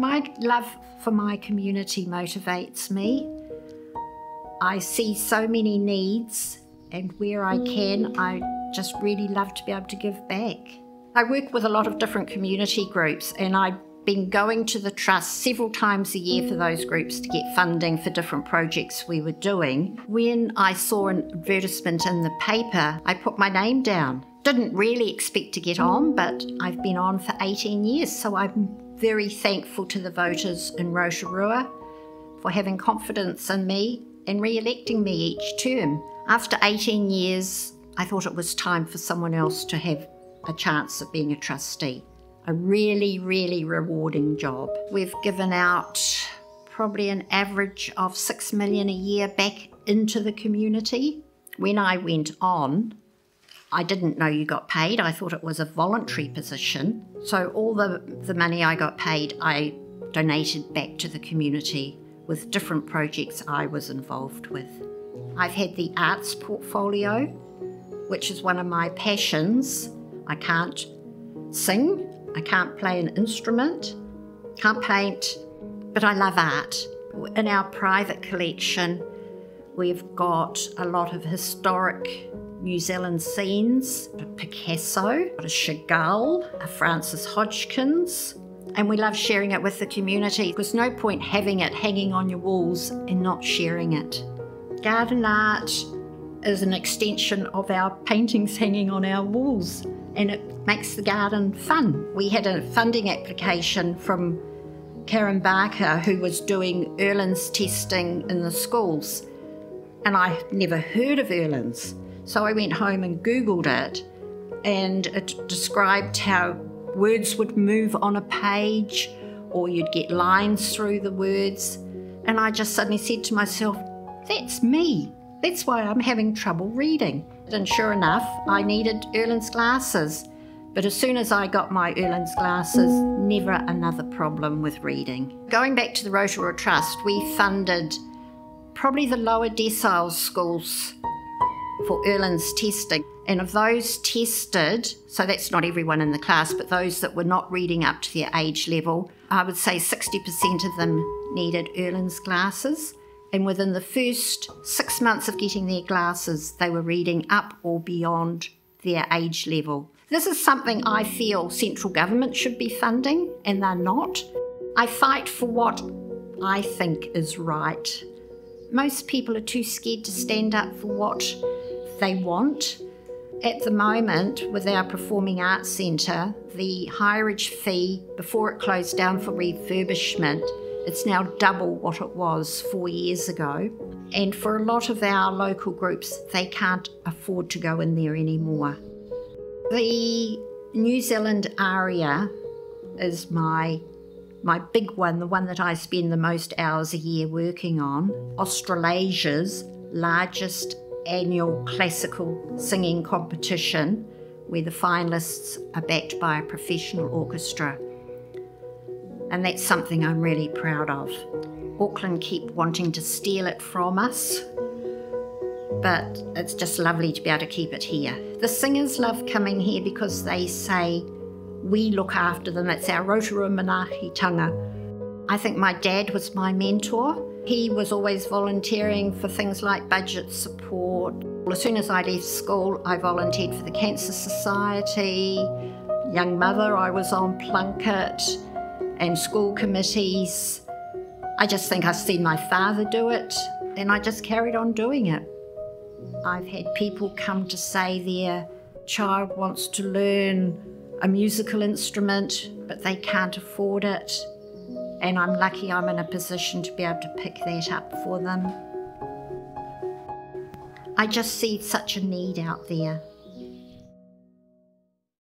My love for my community motivates me. I see so many needs, and where I can, I just really love to be able to give back. I work with a lot of different community groups, and I've been going to the Trust several times a year for those groups to get funding for different projects we were doing. When I saw an advertisement in the paper, I put my name down. Didn't really expect to get on, but I've been on for 18 years, so I'm very thankful to the voters in Rotorua for having confidence in me and re-electing me each term. After 18 years, I thought it was time for someone else to have a chance of being a trustee. A really, really rewarding job. We've given out probably an average of $6 million a year back into the community. When I went on, I didn't know you got paid. I thought it was a voluntary position. So all the money I got paid, I donated back to the community with different projects I was involved with. I've had the arts portfolio, which is one of my passions. I can't sing, I can't play an instrument, can't paint, but I love art. In our private collection, we've got a lot of historic New Zealand scenes, a Picasso, a Chagall, a Francis Hodgkins, and we love sharing it with the community. There's no point having it hanging on your walls and not sharing it. Garden art is an extension of our paintings hanging on our walls, and it makes the garden fun. We had a funding application from Karen Barker, who was doing Erlen's testing in the schools, and I never heard of Erlen's. So I went home and Googled it, and it described how words would move on a page, or you'd get lines through the words. And I just suddenly said to myself, that's me. That's why I'm having trouble reading. And sure enough, I needed Erlen's glasses. But as soon as I got my Erlen's glasses, never another problem with reading. Going back to the Rotorua Trust, we funded probably the lower decile schools for Erlen's testing. And of those tested, so that's not everyone in the class, but those that were not reading up to their age level, I would say 60% of them needed Erlen's glasses. And within the first 6 months of getting their glasses, they were reading up or beyond their age level. This is something I feel central government should be funding, and they're not. I fight for what I think is right. Most people are too scared to stand up for what they want. At the moment, with our Performing Arts Centre, the hireage fee, before it closed down for refurbishment, it's now double what it was 4 years ago. And for a lot of our local groups, they can't afford to go in there anymore. The New Zealand aria is my big one, the one that I spend the most hours a year working on. Australasia's largest annual classical singing competition, where the finalists are backed by a professional orchestra. And that's something I'm really proud of. Auckland keep wanting to steal it from us, but it's just lovely to be able to keep it here. The singers love coming here because they say we look after them. It's our Rotorua Manaakitanga. I think my dad was my mentor. He was always volunteering for things like budget support. As soon as I left school, I volunteered for the Cancer Society. Young mother, I was on Plunket and school committees. I just think I've seen my father do it, and I just carried on doing it. I've had people come to say their child wants to learn a musical instrument, but they can't afford it. And I'm lucky I'm in a position to be able to pick that up for them. I just see such a need out there.